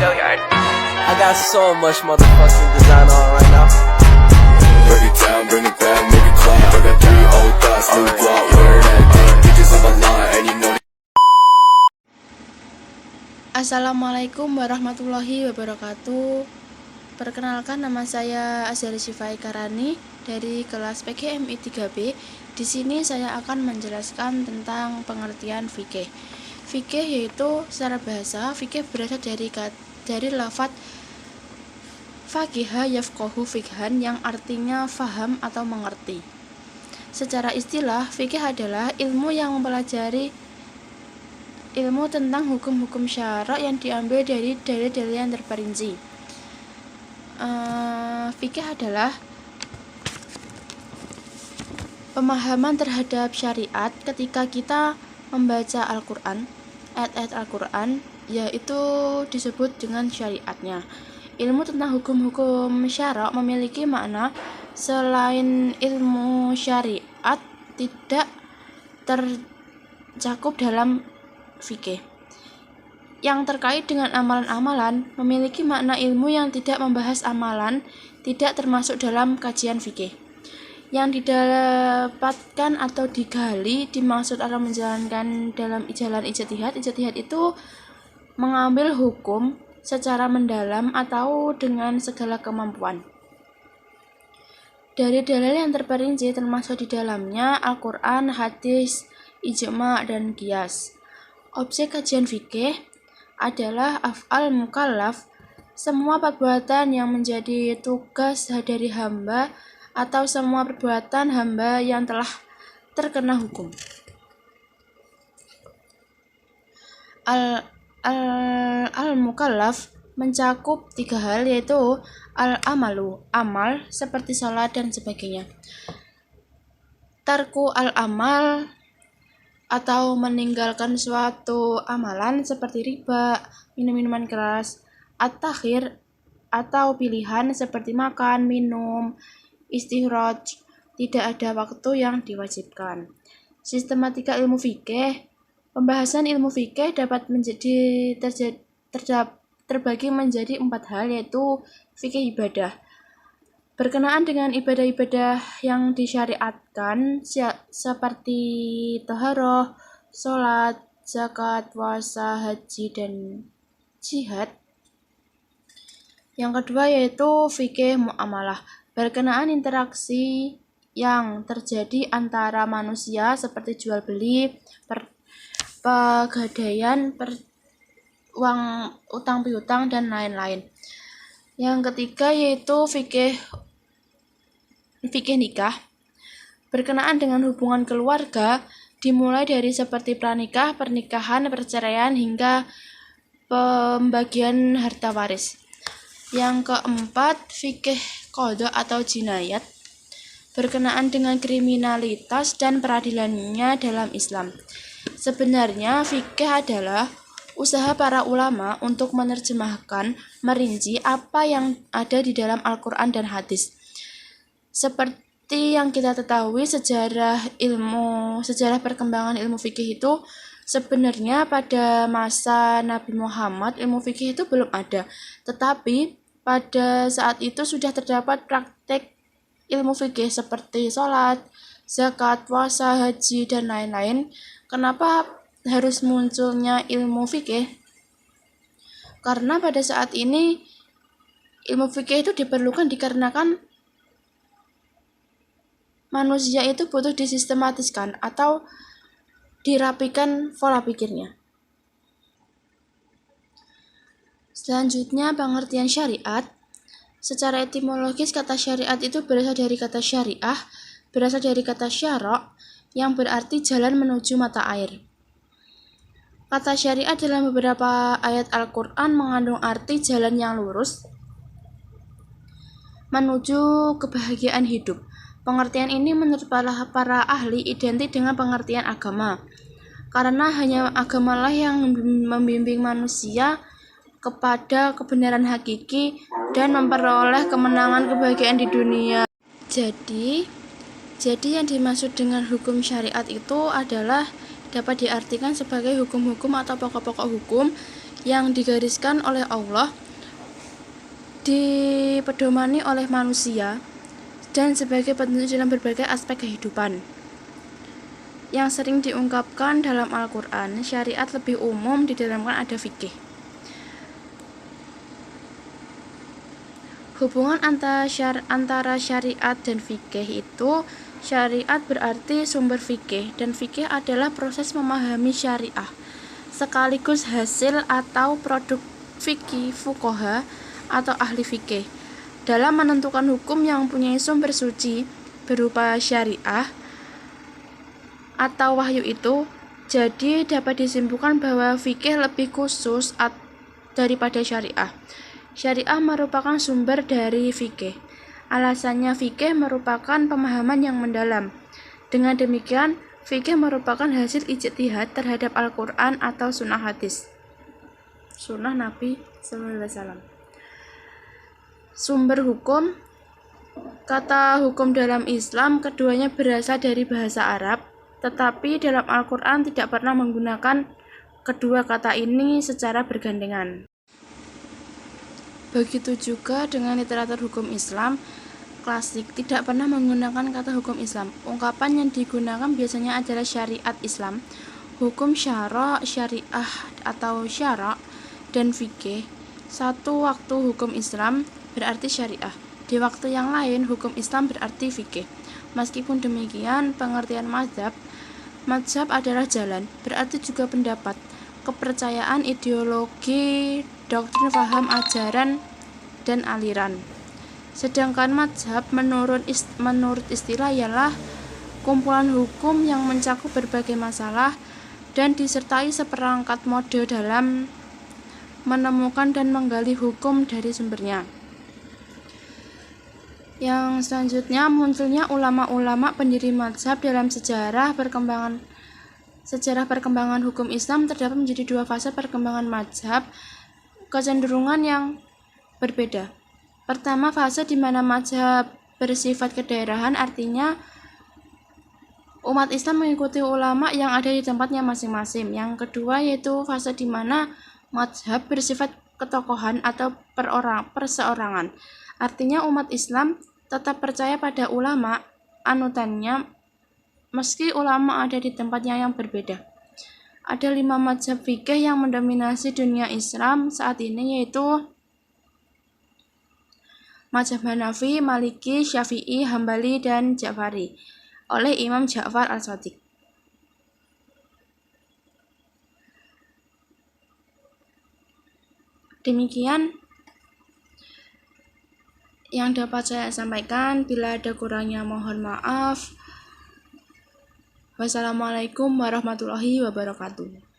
I got so much motherfucking design on right now. Break it down, bring it back, make it clap. I got 3 old thoughts, new block, where that thing. Bitches on my line, and you know. Assalamualaikum warahmatullahi wabarakatuh. Perkenalkan, nama saya Azhari Syifai Karani dari kelas PGMI 3B. Di sini saya akan menjelaskan tentang pengertian fikih. Fikih yaitu secara bahasa, fikih berasal dari lafadz faqiha yafqahu fiqhan yang artinya faham atau mengerti. Secara istilah, fikih adalah ilmu yang mempelajari ilmu tentang hukum-hukum syara yang diambil dari dalil-dalil yang terperinci. Fikih adalah pemahaman terhadap syariat ketika kita membaca Al-Quran, ayat-ayat Al-Quran, yaitu disebut dengan syariatnya. Ilmu tentang hukum-hukum syara memiliki makna selain ilmu syariat tidak tercakup dalam fikih. Yang terkait dengan amalan-amalan memiliki makna ilmu yang tidak membahas amalan, tidak termasuk dalam kajian fikih. Yang didapatkan atau digali dimaksud atau menjalankan dalam jalan ijtihad. Ijtihad itu mengambil hukum secara mendalam atau dengan segala kemampuan. Dari dalil yang terperinci termasuk di dalamnya Al-Quran, hadis, ijma, dan qiyas. Objek kajian fikih adalah af'al mukallaf, semua perbuatan yang menjadi tugas dari hamba atau semua perbuatan hamba yang telah terkena hukum. Al-mukallaf mencakup 3 hal, yaitu al-amalu, amal seperti sholat dan sebagainya, tarku al-amal atau meninggalkan suatu amalan seperti riba, minum-minuman keras, at-takhir atau pilihan seperti makan, minum, istighraq, tidak ada waktu yang diwajibkan. Sistematika ilmu fikih. Pembahasan ilmu fikih dapat terbagi menjadi 4 hal, yaitu fikih ibadah. Berkenaan dengan ibadah-ibadah yang disyariatkan seperti taharah, sholat, zakat, puasa, haji, dan jihad. Yang kedua yaitu fikih muamalah. Berkenaan interaksi yang terjadi antara manusia seperti jual beli, pegadaian, uang utang piutang, dan lain-lain. Yang ketiga yaitu fikih nikah. Berkenaan dengan hubungan keluarga dimulai dari seperti pranikah, pernikahan, perceraian hingga pembagian harta waris. Yang keempat fikih qada atau jinayat. Berkenaan dengan kriminalitas dan peradilannya dalam Islam. Sebenarnya fikih adalah usaha para ulama untuk menerjemahkan, merinci apa yang ada di dalam Al-Quran dan hadis. Seperti yang kita ketahui, sejarah perkembangan ilmu fikih itu sebenarnya pada masa Nabi Muhammad ilmu fikih itu belum ada. Tetapi pada saat itu sudah terdapat praktek ilmu fikih seperti sholat, zakat, puasa, haji, dan lain-lain. Kenapa harus munculnya ilmu fikih? Karena pada saat ini ilmu fikih itu diperlukan dikarenakan manusia itu butuh disistematiskan atau dirapikan pola pikirnya. Selanjutnya, pengertian syariat. Secara etimologis, kata syariat itu berasal dari kata syariah, berasal dari kata syara' yang berarti jalan menuju mata air. Kata syariat dalam beberapa ayat Al-Quran mengandung arti jalan yang lurus menuju kebahagiaan hidup. Pengertian ini menurut para ahli identik dengan pengertian agama, karena hanya agamalah yang membimbing manusia kepada kebenaran hakiki dan memperoleh kemenangan kebahagiaan di dunia. Jadi yang dimaksud dengan hukum syariat itu adalah dapat diartikan sebagai hukum-hukum atau pokok-pokok hukum yang digariskan oleh Allah dipedomani oleh manusia dan sebagai petunjuk dalam berbagai aspek kehidupan. Yang sering diungkapkan dalam Al-Quran, syariat lebih umum di dalamnya ada fikih. Hubungan antara syariat dan fikih itu, syariat berarti sumber fikih, dan fikih adalah proses memahami syariah, sekaligus hasil atau produk fikih fuqaha atau ahli fikih dalam menentukan hukum yang mempunyai sumber suci berupa syariah atau wahyu itu. Jadi dapat disimpulkan bahwa fikih lebih khusus daripada syariah. Syariah merupakan sumber dari fikih. Alasannya fikih merupakan pemahaman yang mendalam. Dengan demikian, fikih merupakan hasil ijtihad terhadap Al-Quran atau sunnah hadis. Sunnah Nabi SAW. Sumber hukum. Kata hukum dalam Islam keduanya berasal dari bahasa Arab, tetapi dalam Al-Quran tidak pernah menggunakan kedua kata ini secara bergandengan. Begitu juga dengan literatur hukum Islam klasik tidak pernah menggunakan kata hukum Islam. Ungkapan yang digunakan biasanya adalah syariat Islam, hukum syara, syariah atau syara, dan fikih. Satu waktu hukum Islam berarti syariah, di waktu yang lain hukum Islam berarti fikih. Meskipun demikian, pengertian mazhab adalah jalan, berarti juga pendapat, kepercayaan, ideologi, doktrin, paham, ajaran, dan aliran. Sedangkan mazhab menurut istilah ialah kumpulan hukum yang mencakup berbagai masalah dan disertai seperangkat mode dalam menemukan dan menggali hukum dari sumbernya. Yang selanjutnya, munculnya ulama-ulama pendiri mazhab. Dalam sejarah perkembangan hukum Islam terdapat menjadi dua fase perkembangan mazhab, kecenderungan yang berbeda. Pertama, fase di mana mazhab bersifat kedaerahan, artinya umat Islam mengikuti ulama yang ada di tempatnya masing-masing. Yang kedua yaitu fase di mana mazhab bersifat ketokohan atau perseorangan, artinya umat Islam tetap percaya pada ulama anutannya meski ulama ada di tempatnya yang berbeda. Ada 5 mazhab fikih yang mendominasi dunia Islam saat ini, yaitu mazhab Hanafi, Maliki, Syafi'i, Hambali, dan Ja'fari oleh Imam Ja'far al-Shadiq. Demikian yang dapat saya sampaikan. Bila ada kurangnya mohon maaf. Wassalamualaikum warahmatullahi wabarakatuh.